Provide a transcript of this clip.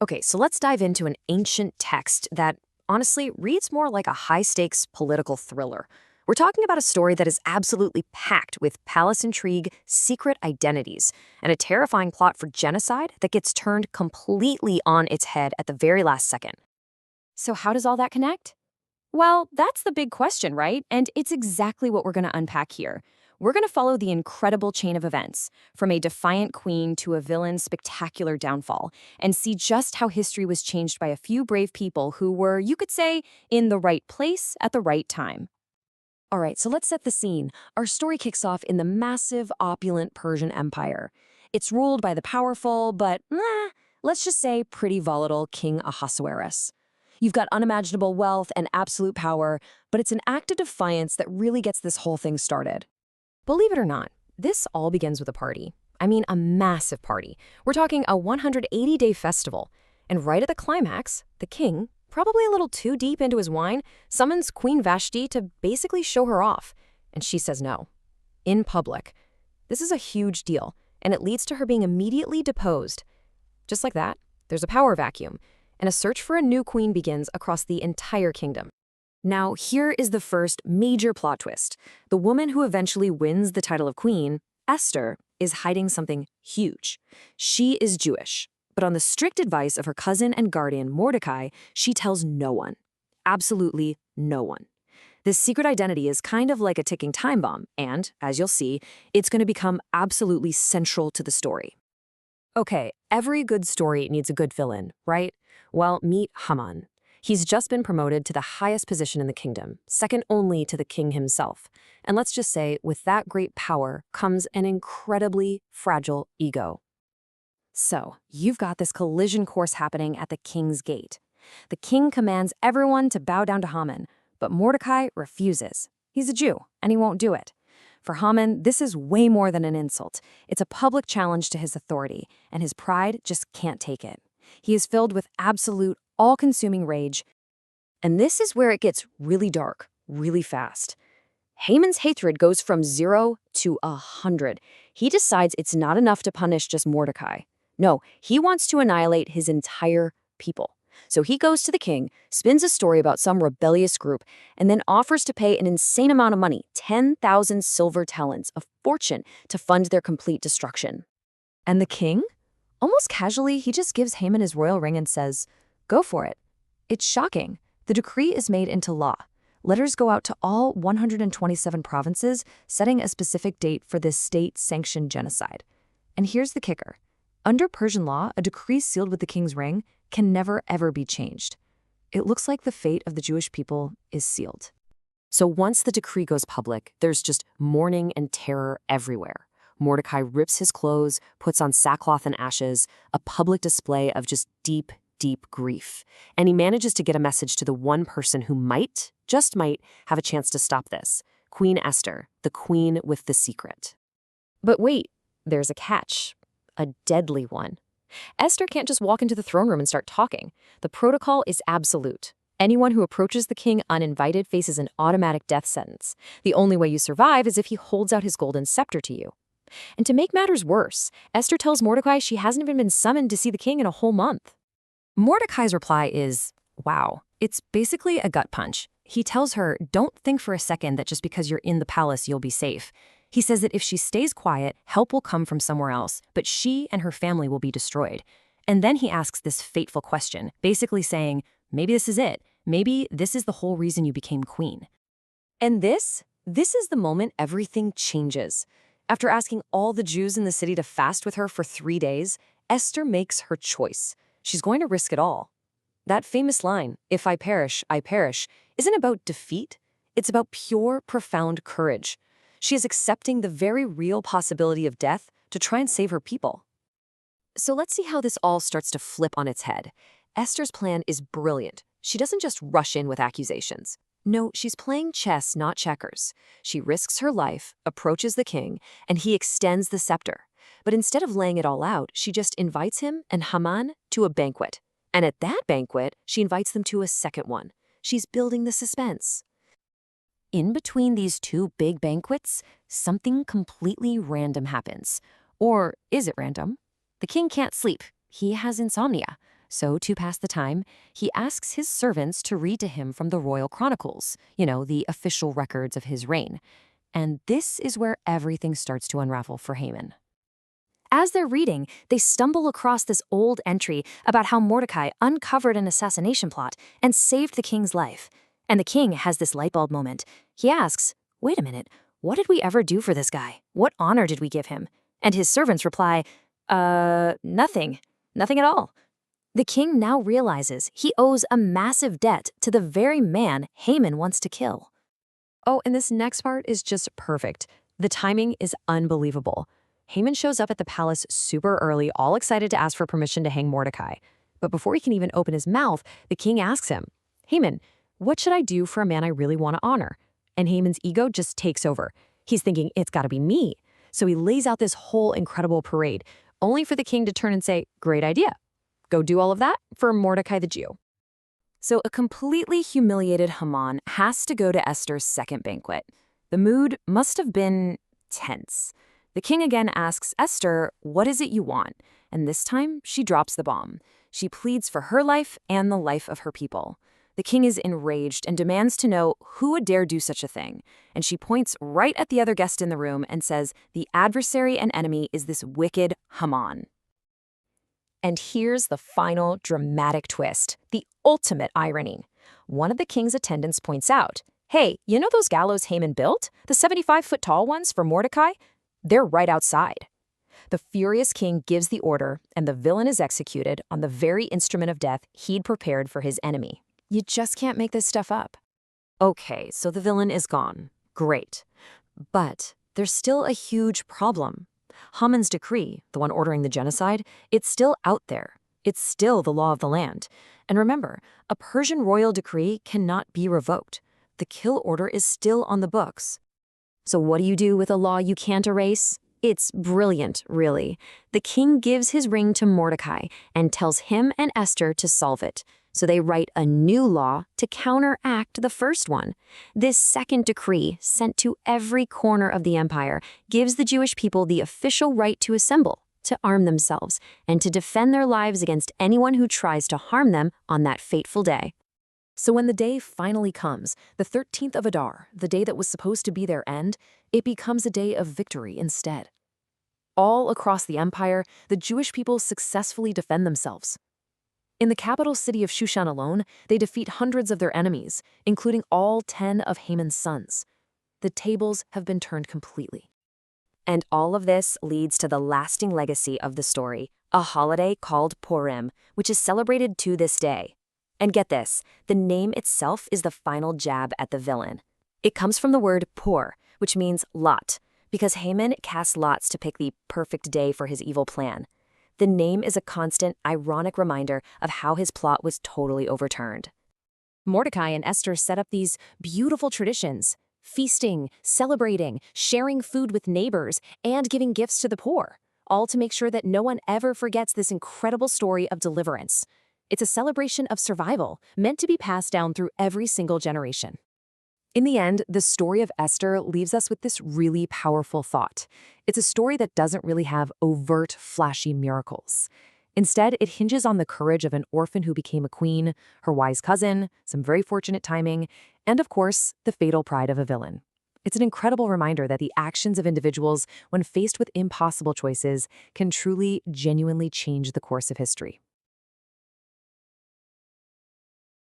Okay, so let's dive into an ancient text that honestly reads more like a high stakes political thriller. We're talking about a story that is absolutely packed with palace intrigue, secret identities, and a terrifying plot for genocide that gets turned completely on its head at the very last second. So, how does all that connect? Well, that's the big question, right? And it's exactly what we're going to unpack here. We're going to follow the incredible chain of events, from a defiant queen to a villain's spectacular downfall, and see just how history was changed by a few brave people who were, you could say, in the right place at the right time. All right, so let's set the scene. Our story kicks off in the massive, opulent Persian Empire. It's ruled by the powerful, but let's just say pretty volatile King Ahasuerus. You've got unimaginable wealth and absolute power, but it's an act of defiance that really gets this whole thing started. Believe it or not, this all begins with a party. I mean, a massive party. We're talking a 180-day festival. And right at the climax, the king, probably a little too deep into his wine, summons Queen Vashti to basically show her off. And she says no. In public. This is a huge deal, and it leads to her being immediately deposed. Just like that, there's a power vacuum, and a search for a new queen begins across the entire kingdom. Now, here is the first major plot twist. The woman who eventually wins the title of queen, Esther, is hiding something huge. She is Jewish, but on the strict advice of her cousin and guardian, Mordecai, she tells no one. Absolutely no one. This secret identity is kind of like a ticking time bomb, and, as you'll see, it's going to become absolutely central to the story. Okay, every good story needs a good villain, right? Well, meet Haman. He's just been promoted to the highest position in the kingdom, second only to the king himself. And let's just say, with that great power comes an incredibly fragile ego. So, you've got this collision course happening at the king's gate. The king commands everyone to bow down to Haman, but Mordecai refuses. He's a Jew, and he won't do it. For Haman, this is way more than an insult. It's a public challenge to his authority, and his pride just can't take it. He is filled with absolute, all-consuming rage, and this is where it gets really dark, really fast. Haman's hatred goes from 0 to 100. He decides it's not enough to punish just Mordecai. No, he wants to annihilate his entire people. So he goes to the king, spins a story about some rebellious group, and then offers to pay an insane amount of money, 10,000 silver talents, a fortune, to fund their complete destruction. And the king? Almost casually, he just gives Haman his royal ring and says, "Go for it." It's shocking. The decree is made into law. Letters go out to all 127 provinces, setting a specific date for this state-sanctioned genocide. And here's the kicker. Under Persian law, a decree sealed with the king's ring can never, ever be changed. It looks like the fate of the Jewish people is sealed. So once the decree goes public, there's just mourning and terror everywhere. Mordecai rips his clothes, puts on sackcloth and ashes, a public display of just deep, deep grief. And he manages to get a message to the one person who might, just might, have a chance to stop this. Queen Esther, the queen with the secret. But wait, there's a catch. A deadly one. Esther can't just walk into the throne room and start talking. The protocol is absolute. Anyone who approaches the king uninvited faces an automatic death sentence. The only way you survive is if he holds out his golden scepter to you. And to make matters worse, Esther tells Mordecai she hasn't even been summoned to see the king in a whole month. Mordecai's reply is, wow. It's basically a gut punch. He tells her, don't think for a second that just because you're in the palace you'll be safe. He says that if she stays quiet, help will come from somewhere else, but she and her family will be destroyed. And then he asks this fateful question, basically saying, maybe this is it. Maybe this is the whole reason you became queen. And this is the moment everything changes. After asking all the Jews in the city to fast with her for 3 days, Esther makes her choice. She's going to risk it all. That famous line, "If I perish, isn't about defeat. It's about pure, profound courage. She is accepting the very real possibility of death to try and save her people. So let's see how this all starts to flip on its head. Esther's plan is brilliant. She doesn't just rush in with accusations. No, she's playing chess, not checkers. She risks her life, approaches the king, and he extends the scepter. But instead of laying it all out, she just invites him and Haman to a banquet. And at that banquet, she invites them to a second one. She's building the suspense. In between these two big banquets, something completely random happens. Or is it random? The king can't sleep. He has insomnia. So, to pass the time, he asks his servants to read to him from the royal chronicles, the official records of his reign. And this is where everything starts to unravel for Haman. As they're reading, they stumble across this old entry about how Mordecai uncovered an assassination plot and saved the king's life. And the king has this light bulb moment. He asks, "Wait a minute, what did we ever do for this guy? What honor did we give him?" And his servants reply, Nothing. Nothing at all." The king now realizes he owes a massive debt to the very man Haman wants to kill. Oh, and this next part is just perfect. The timing is unbelievable. Haman shows up at the palace super early, all excited to ask for permission to hang Mordecai. But before he can even open his mouth, the king asks him, "Haman, what should I do for a man I really want to honor?" And Haman's ego just takes over. He's thinking, it's got to be me. So he lays out this whole incredible parade, only for the king to turn and say, "Great idea. Go do all of that for Mordecai the Jew." So a completely humiliated Haman has to go to Esther's second banquet. The mood must have been tense. The king again asks Esther, "What is it you want?" And this time, she drops the bomb. She pleads for her life and the life of her people. The king is enraged and demands to know who would dare do such a thing. And she points right at the other guest in the room and says, the adversary and enemy is this wicked Haman. And here's the final dramatic twist, the ultimate irony. One of the king's attendants points out, "Hey, you know those gallows Haman built? The 75-foot-tall ones for Mordecai? They're right outside." The furious king gives the order, and the villain is executed on the very instrument of death he'd prepared for his enemy. You just can't make this stuff up. Okay, so the villain is gone. Great. But there's still a huge problem. Haman's decree, the one ordering the genocide, it's still out there. It's still the law of the land. And remember, a Persian royal decree cannot be revoked. The kill order is still on the books. So what do you do with a law you can't erase? It's brilliant, really. The king gives his ring to Mordecai and tells him and Esther to solve it. So they write a new law to counteract the first one. This second decree, sent to every corner of the empire, gives the Jewish people the official right to assemble, to arm themselves, and to defend their lives against anyone who tries to harm them on that fateful day. So when the day finally comes, the 13th of Adar, the day that was supposed to be their end, it becomes a day of victory instead. All across the empire, the Jewish people successfully defend themselves. In the capital city of Shushan alone, they defeat hundreds of their enemies, including all 10 of Haman's sons. The tables have been turned completely. And all of this leads to the lasting legacy of the story, a holiday called Purim, which is celebrated to this day. And get this, the name itself is the final jab at the villain. It comes from the word pur, which means lot, because Haman cast lots to pick the perfect day for his evil plan. The name is a constant, ironic reminder of how his plot was totally overturned. Mordecai and Esther set up these beautiful traditions, feasting, celebrating, sharing food with neighbors, and giving gifts to the poor, all to make sure that no one ever forgets this incredible story of deliverance. It's a celebration of survival, meant to be passed down through every single generation. In the end, the story of Esther leaves us with this really powerful thought. It's a story that doesn't really have overt, flashy miracles. Instead, it hinges on the courage of an orphan who became a queen, her wise cousin, some very fortunate timing, and of course, the fatal pride of a villain. It's an incredible reminder that the actions of individuals, when faced with impossible choices, can truly, genuinely change the course of history.